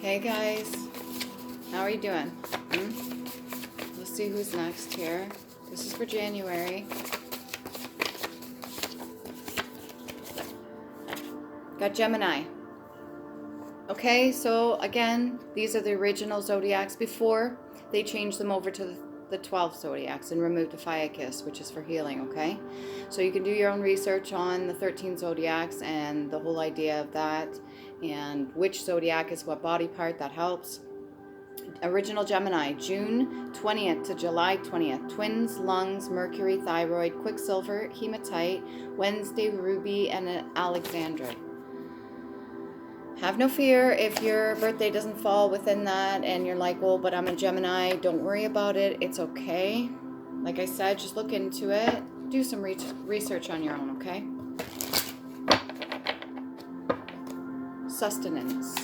Hey guys, how are you doing? Let's see who's next here. This is for January. Got Gemini. Okay, so again, these are the original zodiacs before they changed them over to the 12 zodiacs and removed the Fiacus, which is for healing, okay? So you can do your own research on the 13 zodiacs and the whole idea of that and which zodiac is what body part, that helps. Original Gemini, June 20th to July 20th. Twins, lungs, Mercury, thyroid, Quicksilver, hematite, Wednesday, ruby, and an Alexandra. Have no fear if your birthday doesn't fall within that and you're like, well, but I'm a Gemini. Don't worry about it. It's okay. Like I said, just look into it. Do some research on your own, okay? Sustenance.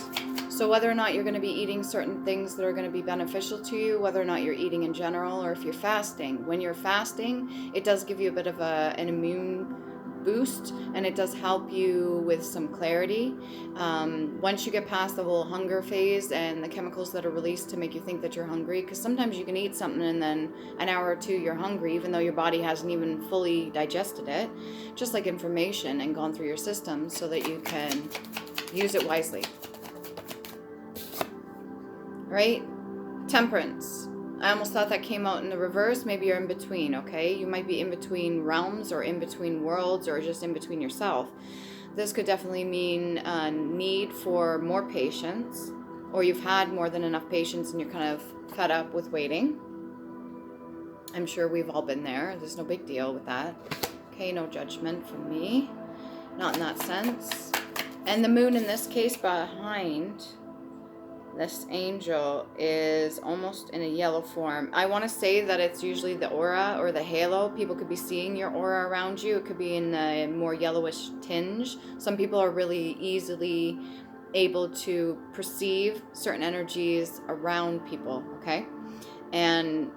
So whether or not you're going to be eating certain things that are going to be beneficial to you, whether or not you're eating in general, or if you're fasting. When you're fasting, it does give you a bit of an immune boost, and it does help you with some clarity. Once you get past the whole hunger phase and the chemicals that are released to make you think that you're hungry, because sometimes you can eat something and then an hour or two you're hungry, even though your body hasn't even fully digested it, just like information, and gone through your system so that you can use it wisely. Right? Temperance. I almost thought that came out in the reverse. Maybe you're in between, okay? You might be in between realms or in between worlds or just in between yourself. This could definitely mean a need for more patience, or you've had more than enough patience and you're kind of fed up with waiting. I'm sure we've all been there. There's no big deal with that. Okay, no judgment from me. Not in that sense. And the moon in this case behind this angel is almost in a yellow form. I want to say that it's usually the aura or the halo. People could be seeing your aura around you. It could be in a more yellowish tinge. Some people are really easily able to perceive certain energies around people, okay? And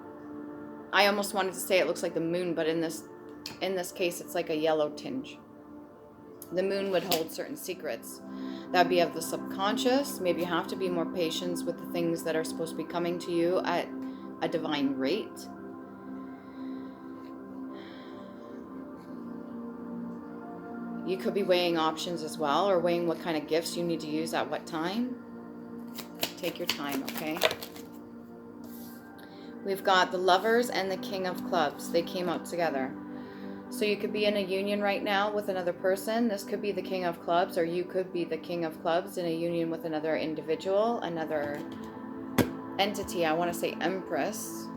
I almost wanted to say it looks like the moon, but in this case, it's like a yellow tinge. The moon would hold certain secrets. That'd be of the subconscious. Maybe you have to be more patient with the things that are supposed to be coming to you at a divine rate. You could be weighing options as well, or weighing what kind of gifts you need to use at what time. Take your time, okay? We've got the Lovers and the King of Clubs. They came out together. So you could be in a union right now with another person. This could be the King of Clubs, or you could be the King of Clubs in a union with another individual, another entity. I want to say Empress,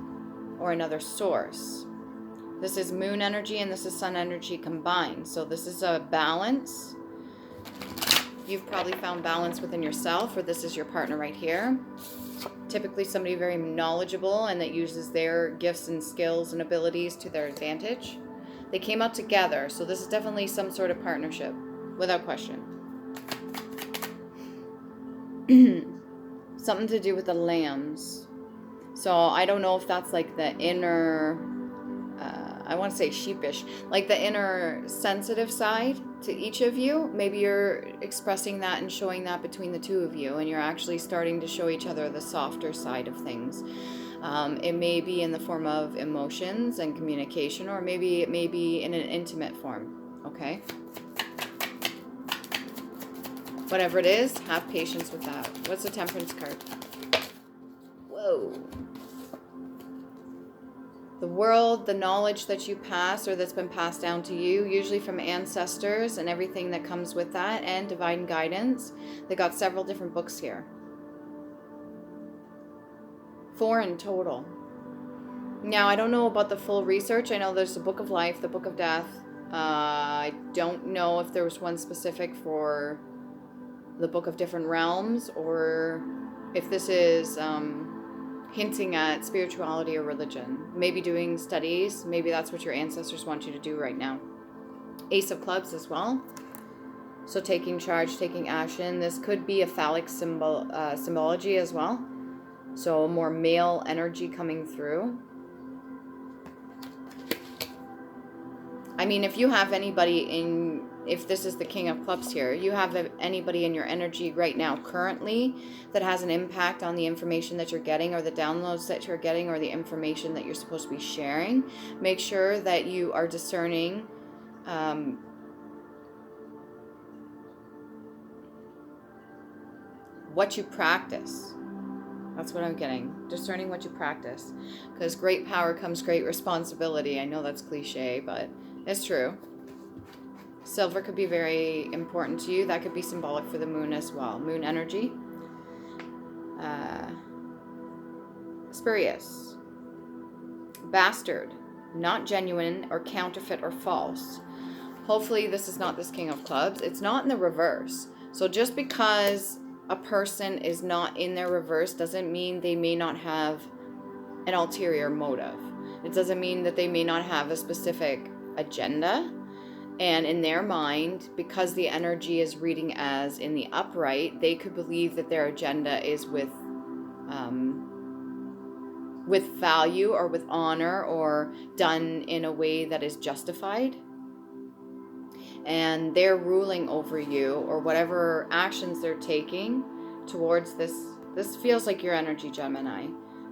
or another source. This is moon energy and this is sun energy combined. So this is a balance. You've probably found balance within yourself, or this is your partner right here. Typically somebody very knowledgeable and that uses their gifts and skills and abilities to their advantage. They came out together, so this is definitely some sort of partnership, without question. Something to do with the lambs. So I don't know if that's like the inner, I want to say sheepish, like the inner sensitive side to each of you. Maybe you're expressing that and showing that between the two of you, and you're actually starting to show each other the softer side of things. It may be in the form of emotions and communication, or maybe it may be in an intimate form, okay? Whatever it is, have patience with that. What's the Temperance card? Whoa. The world, the knowledge that you pass or that's been passed down to you, usually from ancestors and everything that comes with that, and divine guidance. They got several different books here. 4 in total. Now, I don't know about the full research. I know there's the Book of Life, the Book of Death. I don't know if there was one specific for the Book of Different Realms, or if this is hinting at spirituality or religion. Maybe doing studies. Maybe that's what your ancestors want you to do right now. Ace of Clubs as well. So taking charge, taking action. This could be a phallic symbology as well. So more male energy coming through. I mean, if you have anybody if this is the King of Clubs here, you have anybody in your energy right now currently that has an impact on the information that you're getting, or the downloads that you're getting, or the information that you're supposed to be sharing. Make sure that you are discerning what you practice. That's what I'm getting. Discerning what you practice. Because great power comes great responsibility. I know that's cliche, but it's true. Silver could be very important to you. That could be symbolic for the moon as well. Moon energy. Spurious. Bastard. Not genuine or counterfeit or false. Hopefully this is not this King of Clubs. It's not in the reverse. So just because a person is not in their reverse doesn't mean they may not have an ulterior motive. It doesn't mean that they may not have a specific agenda. And in their mind, because the energy is reading as in the upright, they could believe that their agenda is with value or with honor, or done in a way that is justified. And they're ruling over you, or whatever actions they're taking towards this feels like your energy, Gemini.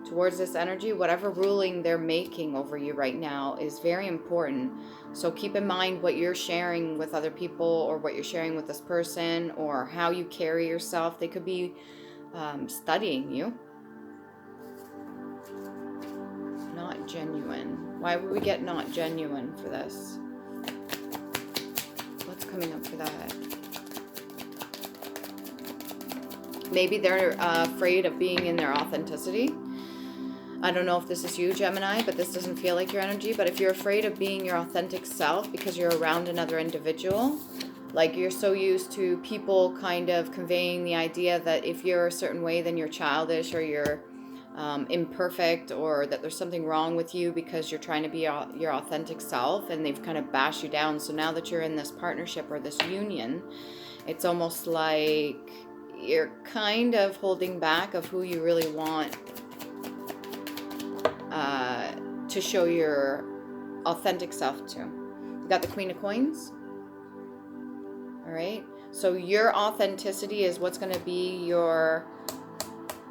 Towards this energy, whatever ruling they're making over you right now is very important. So keep in mind what you're sharing with other people, or what you're sharing with this person, or how you carry yourself. They could be studying you. Not genuine. Why would we get not genuine for this? What's coming up for that? Maybe they're afraid of being in their authenticity. I don't know if this is you, Gemini, but this doesn't feel like your energy. But if you're afraid of being your authentic self because you're around another individual, like you're so used to people kind of conveying the idea that if you're a certain way, then you're childish, or you're imperfect, or that there's something wrong with you because you're trying to be your authentic self, and they've kind of bashed you down. So now that you're in this partnership or this union, it's almost like you're kind of holding back of who you really want to show your authentic self to. You got the Queen of Coins. All right. So your authenticity is what's going to be your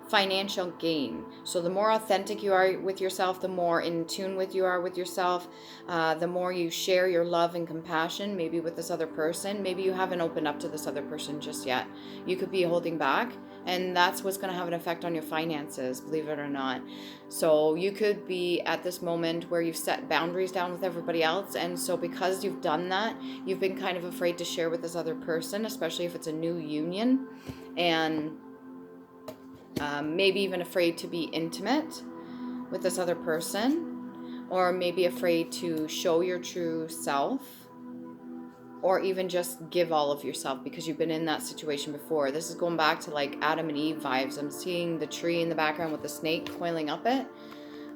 financial gain. So the more authentic you are with yourself, the more in tune with you are with yourself, the more you share your love and compassion, maybe with this other person. Maybe you haven't opened up to this other person just yet. You could be holding back, and that's what's going to have an effect on your finances, believe it or not. So you could be at this moment where you've set boundaries down with everybody else, and so because you've done that, you've been kind of afraid to share with this other person, especially if it's a new union, and maybe even afraid to be intimate with this other person, or maybe afraid to show your true self, or even just give all of yourself because you've been in that situation before. This is going back to like Adam and Eve vibes. I'm seeing the tree in the background with the snake coiling up it.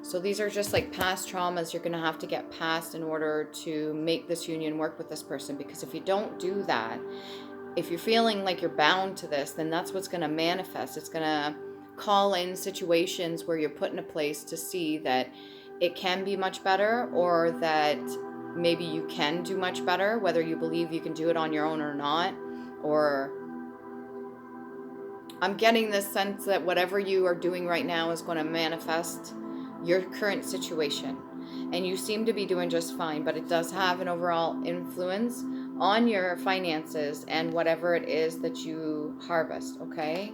So these are just like past traumas you're going to have to get past in order to make this union work with this person. Because if you don't do that, if you're feeling like you're bound to this, then that's what's going to manifest. It's going to call in situations where you're put in a place to see that it can be much better, or that maybe you can do much better, whether you believe you can do it on your own or not. Or I'm getting this sense that whatever you are doing right now is going to manifest your current situation, and you seem to be doing just fine, but it does have an overall influence on your finances and whatever it is that you harvest, okay?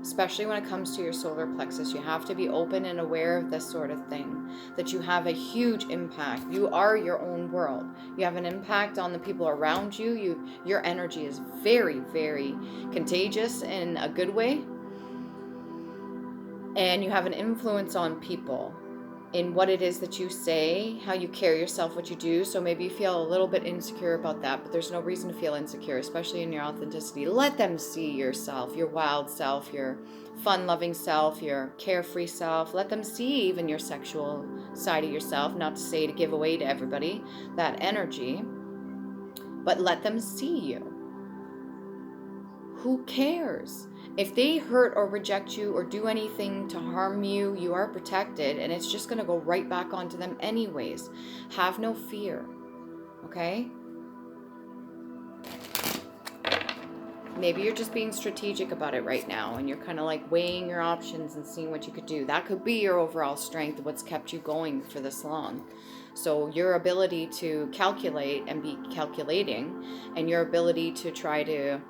Especially when it comes to your solar plexus, you have to be open and aware of this sort of thing, that you have a huge impact. You are your own world. You have an impact on the people around you. Your energy is very, very contagious in a good way. And you have an influence on people in what it is that you say, how you carry yourself, what you do. So maybe you feel a little bit insecure about that, but there's no reason to feel insecure, especially in your authenticity. Let them see yourself, your wild self, your fun-loving self, your carefree self. Let them see even your sexual side of yourself, not to say to give away to everybody that energy, but let them see you. Who cares? If they hurt or reject you or do anything to harm you, you are protected, and it's just going to go right back onto them anyways. Have no fear, okay? Maybe you're just being strategic about it right now, and you're kind of like weighing your options and seeing what you could do. That could be your overall strength, what's kept you going for this long. So your ability to calculate and be calculating, and your ability to try to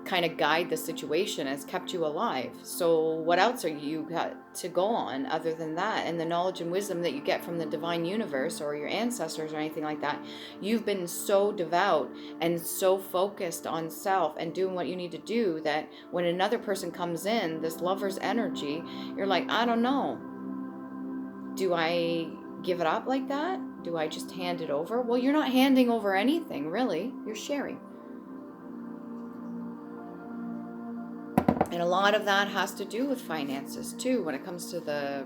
kind of guide the situation has kept you alive. So what else are you got to go on other than that? And the knowledge and wisdom that you get from the divine universe or your ancestors or anything like that, you've been so devout and so focused on self and doing what you need to do that when another person comes in, this lover's energy, you're like, I don't know, do I give it up like that? Do I just hand it over? Well, you're not handing over anything, really. You're sharing. And a lot of that has to do with finances too, when it comes to the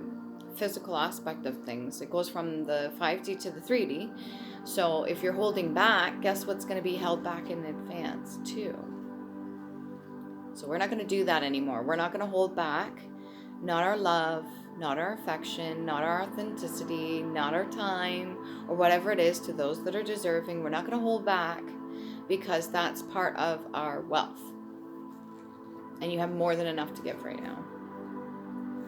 physical aspect of things. It goes from the 5D to the 3D. So if you're holding back, guess what's going to be held back in advance too? So we're not going to do that anymore. We're not going to hold back. Not our love, not our affection, not our authenticity, not our time, or whatever it is to those that are deserving. We're not going to hold back because that's part of our wealth. And you have more than enough to give right now.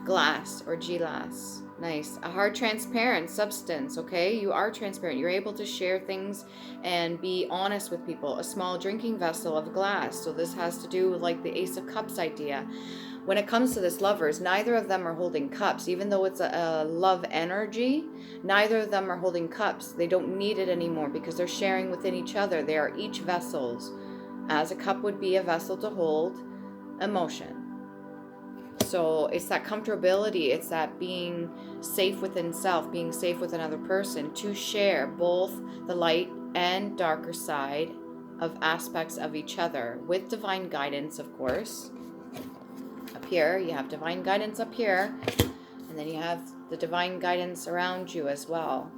Glass or glass. Nice. A hard transparent substance, okay? You are transparent. You're able to share things and be honest with people. A small drinking vessel of glass. So this has to do with like the Ace of Cups idea. When it comes to this lovers, neither of them are holding cups. Even though it's a love energy, neither of them are holding cups. They don't need it anymore because they're sharing within each other. They are each vessels. As a cup would be a vessel to hold emotion. So it's that comfortability, it's that being safe within self, being safe with another person to share both the light and darker side of aspects of each other with divine guidance, of course. Up here, you have divine guidance up here, and then you have the divine guidance around you as well.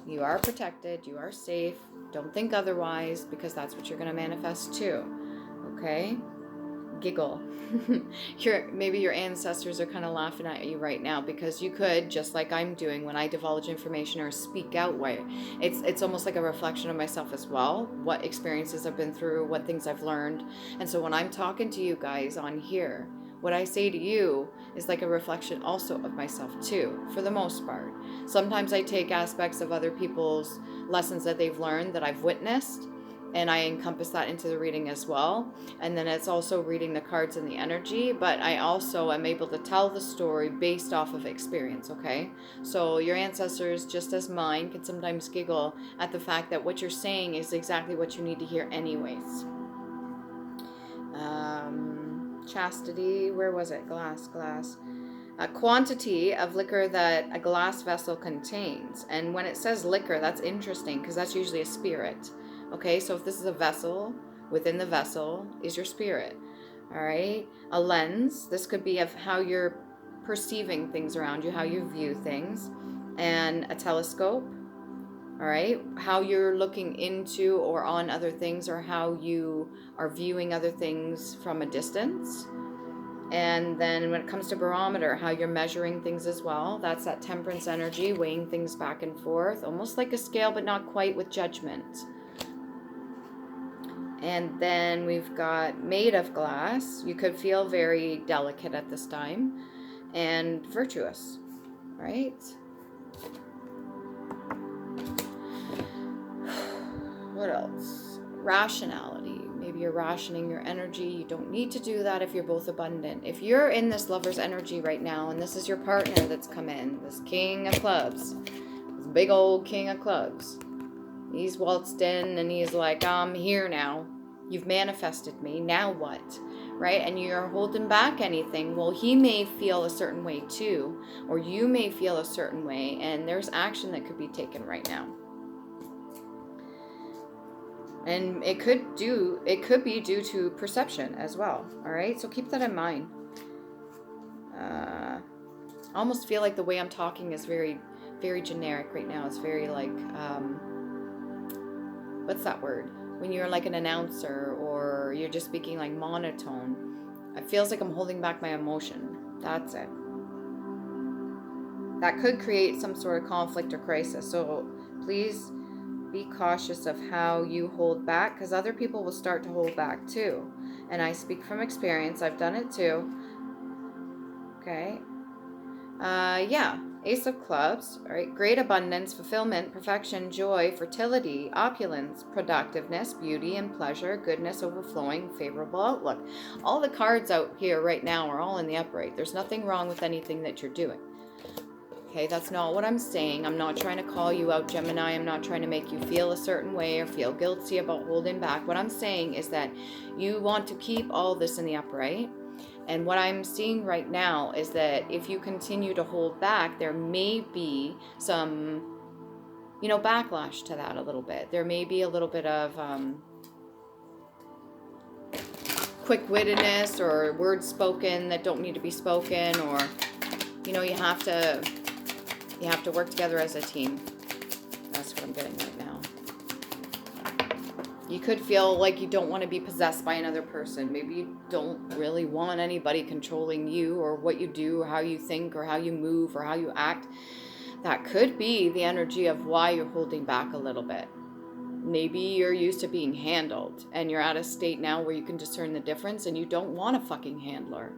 You are protected, you are safe. Don't think otherwise, because that's what you're going to manifest too. Okay? Giggle. Maybe your ancestors are kind of laughing at you right now, because you could, just like I'm doing when I divulge information or speak out, it's almost like a reflection of myself as well, what experiences I've been through, what things I've learned. And so when I'm talking to you guys on here, what I say to you is like a reflection also of myself too, for the most part. Sometimes I take aspects of other people's lessons that they've learned that I've witnessed, and I encompass that into the reading as well. And then it's also reading the cards and the energy, but I also am able to tell the story based off of experience, okay? So your ancestors, just as mine, can sometimes giggle at the fact that what you're saying is exactly what you need to hear anyways. Chastity, where was it? Glass. A quantity of liquor that a glass vessel contains. And when it says liquor, that's interesting, because that's usually a spirit. Okay, so if this is a vessel, within the vessel is your spirit. All right, a lens, this could be of how you're perceiving things around you, how you view things. And a telescope, all right, how you're looking into or on other things, or how you are viewing other things from a distance. And then when it comes to barometer, how you're measuring things as well. That's that temperance energy, weighing things back and forth, almost like a scale, but not quite, with judgment. And then we've got made of glass. You could feel very delicate at this time, and virtuous, right? What else? Rationality. Maybe you're rationing your energy. You don't need to do that if you're both abundant. If you're in this lover's energy right now, and this is your partner that's come in, this king of clubs, this big old king of clubs, he's waltzed in and he's like, I'm here now. You've manifested me. Now what? Right? And you're holding back anything. Well, he may feel a certain way too, or you may feel a certain way, and there's action that could be taken right now. And it could be due to perception as well. All right, so keep that in mind. I almost feel like the way I'm talking is very, very generic right now. It's very like, what's that word? When you're like an announcer, or you're just speaking like monotone. It feels like I'm holding back my emotion. That's it. That could create some sort of conflict or crisis. So please Be cautious of how you hold back, because other people will start to hold back too. And I speak from experience. I've done it too. Okay. Yeah. Ace of Clubs. All right. Great abundance, fulfillment, perfection, joy, fertility, opulence, productiveness, beauty and pleasure, goodness overflowing, favorable outlook. All the cards out here right now are all in the upright. There's nothing wrong with anything that you're doing. Okay, that's not what I'm saying. I'm not trying to call you out, Gemini. I'm not trying to make you feel a certain way or feel guilty about holding back. What I'm saying is that you want to keep all this in the upright. And what I'm seeing right now is that if you continue to hold back, there may be some, backlash to that a little bit. There may be a little bit of quick-wittedness or words spoken that don't need to be spoken, or, you have to work together as a team. That's what I'm getting right now. You could feel like you don't want to be possessed by another person. Maybe you don't really want anybody controlling you or what you do or how you think or how you move or how you act. That could be the energy of why you're holding back a little bit. Maybe you're used to being handled and you're at a state now where you can discern the difference, and you don't want a fucking handler.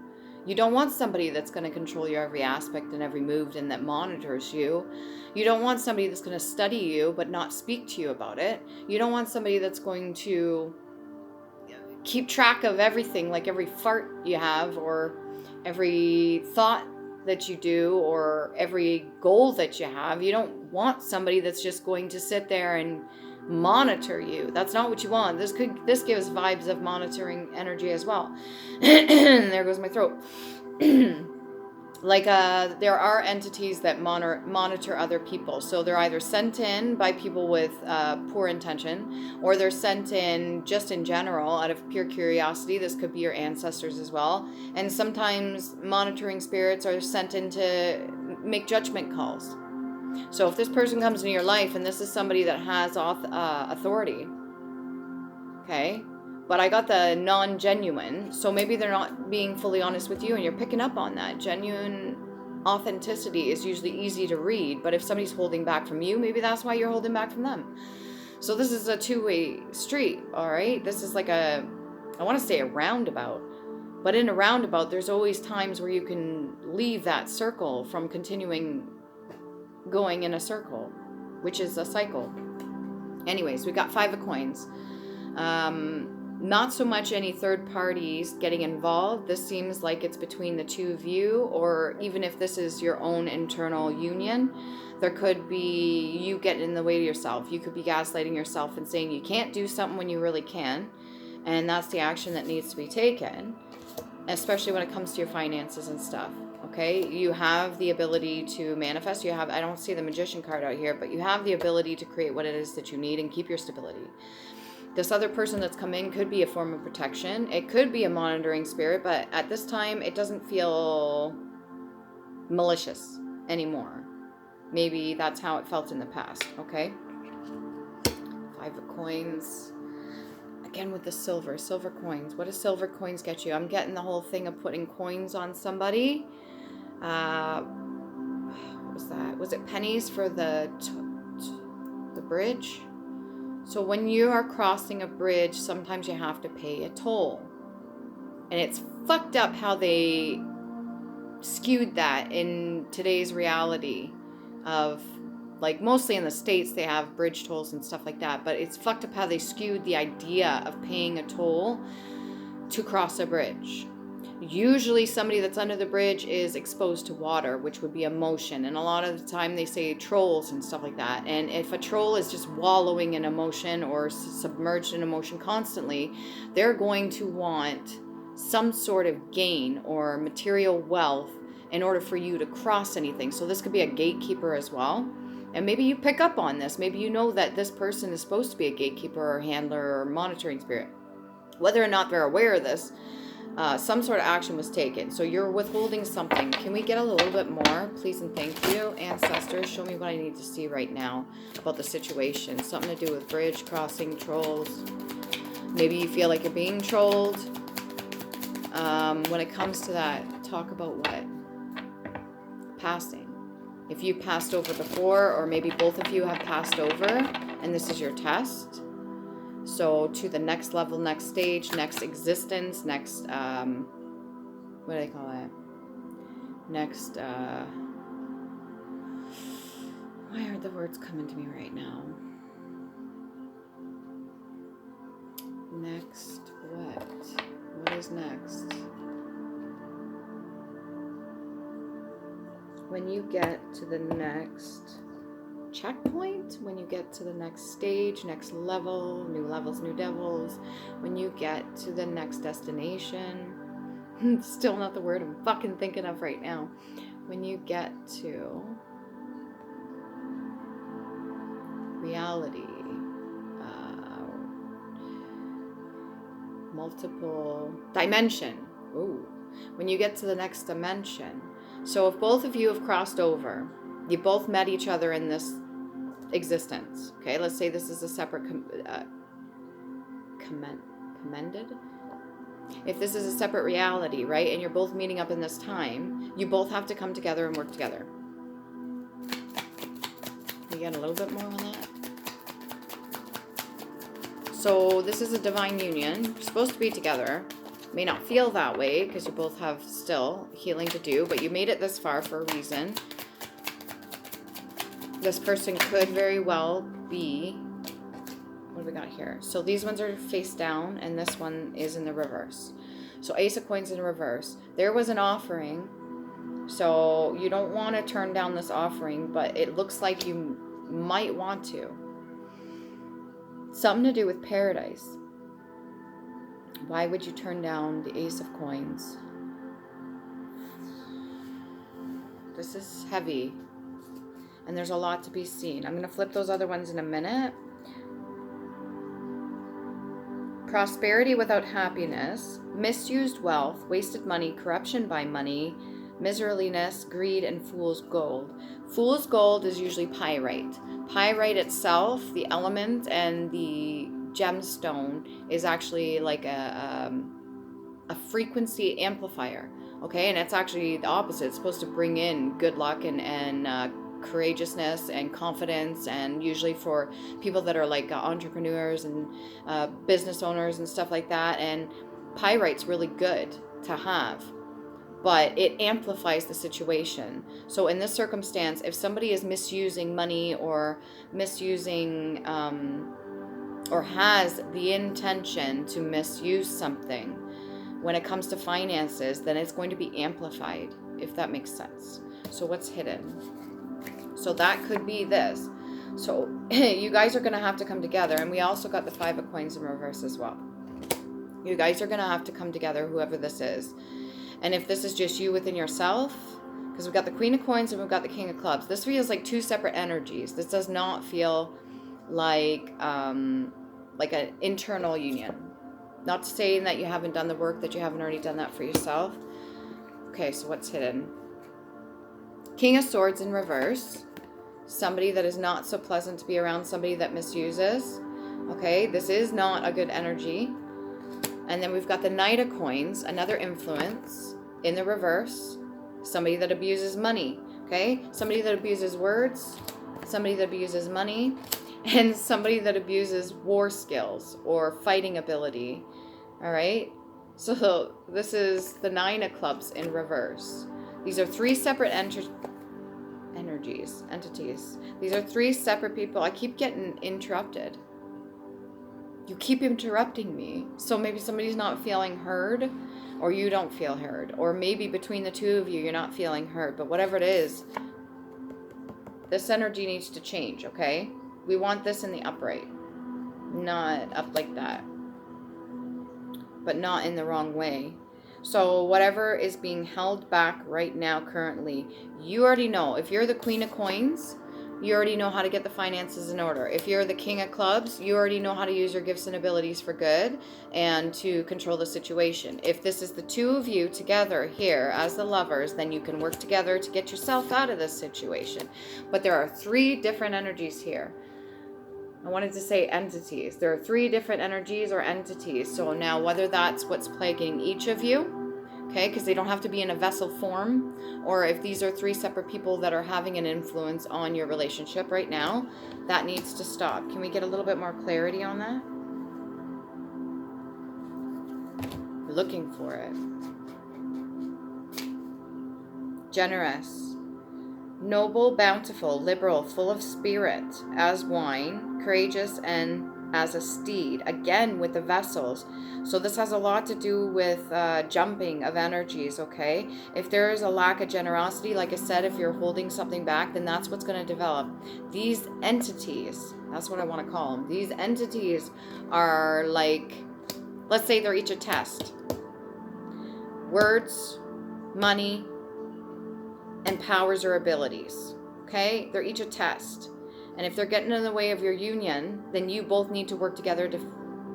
You don't want somebody that's going to control your every aspect and every move and that monitors you. You don't want somebody that's going to study you but not speak to you about it. You don't want somebody that's going to keep track of everything, like every fart you have or every thought that you do or every goal that you have. You don't want somebody that's just going to sit there and monitor you. That's not what you want. This gives vibes of monitoring energy as well. There goes my throat. There are entities that monitor other people. So they're either sent in by people with poor intention, or they're sent in just in general out of pure curiosity. This could be your ancestors as well. And sometimes monitoring spirits are sent in to make judgment calls. So if this person comes into your life and this is somebody that has authority, okay, but I got the non-genuine, so maybe they're not being fully honest with you and you're picking up on that. Genuine authenticity is usually easy to read, but if somebody's holding back from you, maybe that's why you're holding back from them. So this is a two-way street, all right? This is like I want to say a roundabout. But in a roundabout, there's always times where you can leave that circle from continuing going in a circle, which is a cycle. Anyways, we got 5 of coins. Not so much any third parties getting involved. This seems like it's between the two of you, or even if this is your own internal union, there could be you getting in the way of yourself. You could be gaslighting yourself and saying you can't do something when you really can, and that's the action that needs to be taken, especially when it comes to your finances and stuff. Okay, you have the ability to manifest. I don't see the Magician card out here, but you have the ability to create what it is that you need and keep your stability. This other person that's come in could be a form of protection. It could be a monitoring spirit, but at this time, it doesn't feel malicious anymore. Maybe that's how it felt in the past, okay? 5 of coins. Again with the silver coins. What does silver coins get you? I'm getting the whole thing of putting coins on somebody. What was that? Was it pennies for the bridge? So when you are crossing a bridge, sometimes you have to pay a toll. And it's fucked up how they skewed that in today's reality of, like, mostly in the States, they have bridge tolls and stuff like that. But it's fucked up how they skewed the idea of paying a toll to cross a bridge. Usually somebody that's under the bridge is exposed to water, which would be emotion. And a lot of the time they say trolls and stuff like that. And if a troll is just wallowing in emotion or submerged in emotion constantly, they're going to want some sort of gain or material wealth in order for you to cross anything. So this could be a gatekeeper as well. And maybe you pick up on this. Maybe you know that this person is supposed to be a gatekeeper or handler or monitoring spirit. Whether or not they're aware of this, some sort of action was taken. So you're withholding something. Can we get a little bit more, please and thank you? Ancestors, show me what I need to see right now about the situation. Something to do with bridge, crossing, trolls. Maybe you feel like you're being trolled. When it comes to that, talk about what? Passing. If you passed over before, or maybe both of you have passed over, and this is your test. So to the next level, next stage, next existence, next, what do they call it? Next, why aren't the words coming to me right now? Next, what? What is next? When you get to the next checkpoint, when you get to the next stage, next level, new levels, new devils, when you get to the next destination, still not the word I'm fucking thinking of right now. When you get to reality, multiple dimension. Ooh. When you get to the next dimension. So if both of you have crossed over, you both met each other in this existence. Okay, let's say this is a separate commended. If this is a separate reality, right, and you're both meeting up in this time, you both have to come together and work together. You get a little bit more on that? So this is a divine union. You're supposed to be together. May not feel that way because you both have still healing to do, but you made it this far for a reason. This person could very well be, what do we got here? So these ones are face down and this one is in the reverse. So Ace of Coins in reverse. There was an offering. So you don't want to turn down this offering, but it looks like you might want to. Something to do with paradise. Why would you turn down the Ace of Coins? This is heavy. And there's a lot to be seen. I'm going to flip those other ones in a minute. Prosperity without happiness, misused wealth, wasted money, corruption by money, miserliness, greed, and fool's gold. Fool's gold is usually pyrite. Pyrite itself, the element and the gemstone, is actually like a frequency amplifier. Okay, and it's actually the opposite. It's supposed to bring in good luck and courageousness and confidence, and usually for people that are like entrepreneurs and business owners and stuff like that. And pyrite's really good to have, but it amplifies the situation. So in this circumstance, if somebody is misusing money or misusing or has the intention to misuse something when it comes to finances, then it's going to be amplified, if that makes sense. So what's hidden? So that could be this. So you guys are going to have to come together. And we also got the Five of Coins in reverse as well. You guys are going to have to come together, whoever this is. And if this is just you within yourself, because we've got the Queen of Coins and we've got the King of Clubs. This feels like two separate energies. This does not feel like an internal union. Not saying that you haven't done the work, that you haven't already done that for yourself. Okay, so what's hidden? King of Swords in reverse. Somebody that is not so pleasant to be around, somebody that misuses. Okay, this is not a good energy. And then we've got the Knight of Coins, another influence in the reverse. Somebody that abuses money. Okay, somebody that abuses words, somebody that abuses money, and somebody that abuses war skills or fighting ability. All right, so this is the Nine of Clubs in reverse. These are three separate entities. These are three separate people. I keep getting interrupted. You keep interrupting me. So maybe somebody's not feeling heard, or you don't feel heard, or maybe between the two of you, you're not feeling heard. But whatever it is, this energy needs to change, okay? We want this in the upright, not up like that, but not in the wrong way. So whatever is being held back right now currently, you already know. If you're the Queen of Coins, you already know how to get the finances in order. If you're the King of Clubs, you already know how to use your gifts and abilities for good and to control the situation. If this is the two of you together here as the lovers, then you can work together to get yourself out of this situation. But there are three different energies here. I wanted to say entities. There are three different energies or entities. So now whether that's what's plaguing each of you, okay? Because they don't have to be in a vessel form, or if these are 3 separate people that are having an influence on your relationship right now, that needs to stop. Can we get a little bit more clarity on that? Looking for it. Generous, noble, bountiful, liberal, full of spirit, as wine, courageous, and as a steed. Again, with the vessels. So this has a lot to do with jumping of energies, okay? If there is a lack of generosity, like I said, if you're holding something back, then that's what's going to develop. These entities, that's what I want to call them. These entities are like, let's say they're each a test. Words, money, and powers or abilities, okay? They're each a test. And if they're getting in the way of your union, then you both need to work together to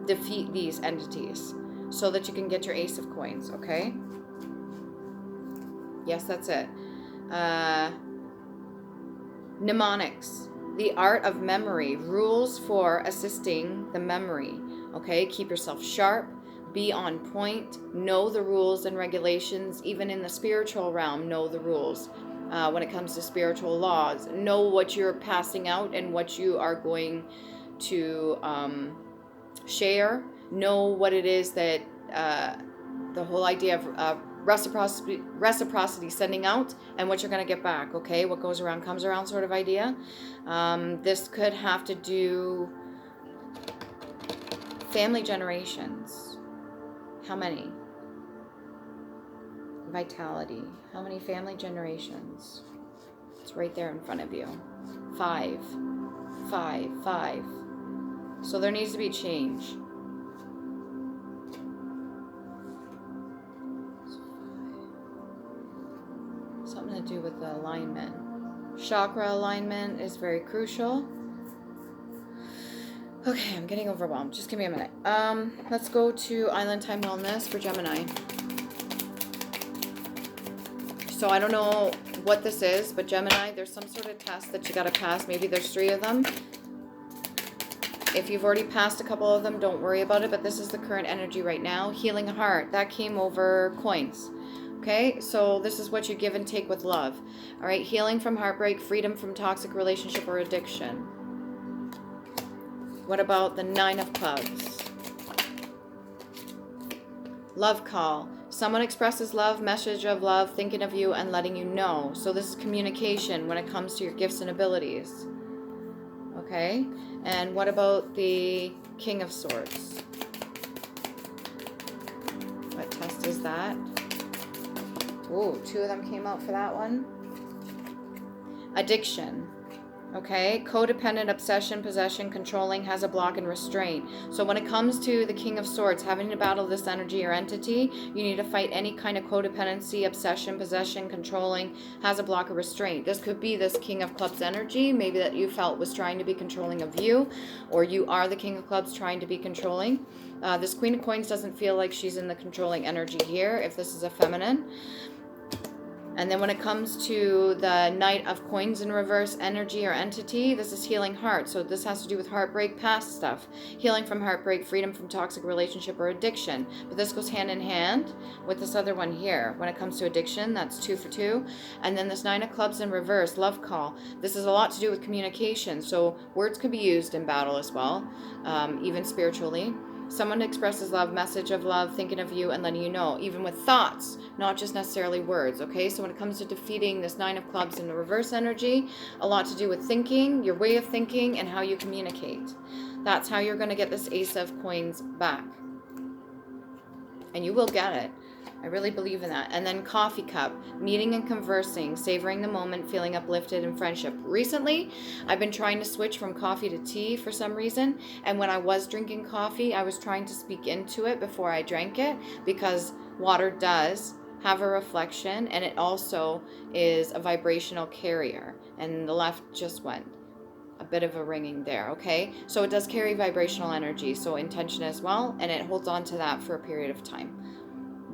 defeat these entities so that you can get your Ace of Coins, okay? Yes, that's it. Mnemonics, the art of memory, rules for assisting the memory, okay? Keep yourself sharp, be on point, know the rules and regulations, even in the spiritual realm, know the rules. When it comes to spiritual laws, know what you're passing out and what you are going to share. Know what it is that the whole idea of reciprocity, sending out, and what you're going to get back, okay? What goes around comes around sort of idea. This could have to do family generations. How many? Vitality. How many family generations? It's right there in front of you. 5. 5. 5. So there needs to be change. Something to do with the alignment. Chakra alignment is very crucial. Okay, I'm getting overwhelmed. Just give me a minute. Let's go to Island Time Wellness for Gemini. So I don't know what this is, but Gemini, there's some sort of test that you got to pass. Maybe there's 3 of them. If you've already passed a couple of them, don't worry about it, but this is the current energy right now. Healing heart, that came over coins. Okay, so this is what you give and take with love. All right, healing from heartbreak, freedom from toxic relationship or addiction. What about the 9 of Clubs? Love call. Someone expresses love, message of love, thinking of you and letting you know. So this is communication when it comes to your gifts and abilities. Okay? And what about the King of Swords? What test is that? Ooh, 2 of them came out for that one. Addiction. Okay, codependent, obsession, possession, controlling, has a block, and restraint. So when it comes to the King of Swords, having to battle this energy or entity, you need to fight any kind of codependency, obsession, possession, controlling, has a block, or restraint. This could be this King of Clubs energy, maybe that you felt was trying to be controlling of you, or you are the King of Clubs trying to be controlling. This Queen of Coins doesn't feel like she's in the controlling energy here, if this is a feminine. And then when it comes to the Knight of Coins in reverse energy or entity, this is healing heart. So this has to do with heartbreak, past stuff. Healing from heartbreak, freedom from toxic relationship or addiction. But this goes hand in hand with this other one here. When it comes to addiction, that's 2 for 2. And then this 9 of Clubs in reverse, love call. This is a lot to do with communication. So words could be used in battle as well, even spiritually. Someone expresses love, message of love, thinking of you and letting you know, even with thoughts, not just necessarily words, okay? So when it comes to defeating this 9 of Clubs in the reverse energy, a lot to do with thinking, your way of thinking, and how you communicate. That's how you're going to get this Ace of Coins back. And you will get it. I really believe in that. And then coffee cup, meeting and conversing, savoring the moment, feeling uplifted in friendship. Recently, I've been trying to switch from coffee to tea for some reason. And when I was drinking coffee, I was trying to speak into it before I drank it, because water does have a reflection, and it also is a vibrational carrier. And the left just went a bit of a ringing there, okay? So it does carry vibrational energy, so intention as well, and it holds on to that for a period of time.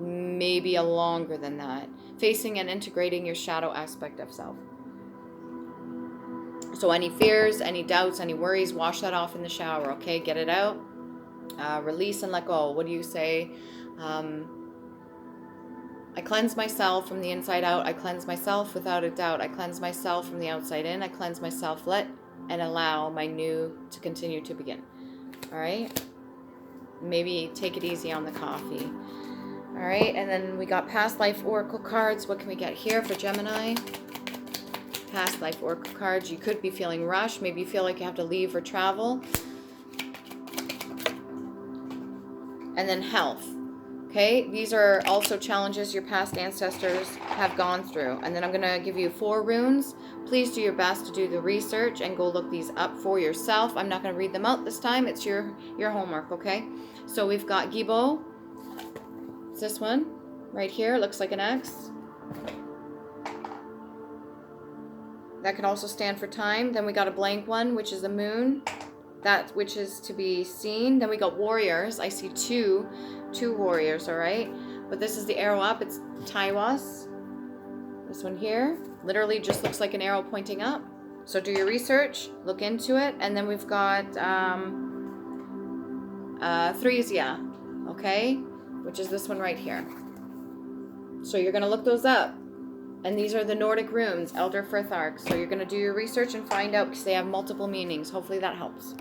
Maybe a longer than that. Facing and integrating your shadow aspect of self. So any fears, any doubts, any worries, wash that off in the shower, okay? Get it out. Release and let go. What do you say? I cleanse myself from the inside out. I cleanse myself without a doubt. I cleanse myself from the outside in. I cleanse myself. Let and allow my new to continue to begin. All right? Maybe take it easy on the coffee. All right, and then we got past life oracle cards. What can we get here for Gemini? Past life oracle cards. You could be feeling rushed. Maybe you feel like you have to leave or travel. And then health. Okay, these are also challenges your past ancestors have gone through. And then I'm going to give you 4 runes. Please do your best to do the research and go look these up for yourself. I'm not going to read them out this time. It's your homework, okay? So we've got Gibo. It's this one right here. It looks like an X. That can also stand for time. Then we got a blank one, which is the moon. That which is to be seen. Then we got warriors. I see two warriors, all right? But this is the arrow up. It's Taiwas. This one here literally just looks like an arrow pointing up. So do your research, look into it. And then we've got 3UNLOCK, okay? Which is this one right here. So you're going to look those up. And these are the Nordic runes, Elder Frithark. So you're going to do your research and find out because they have multiple meanings. Hopefully that helps.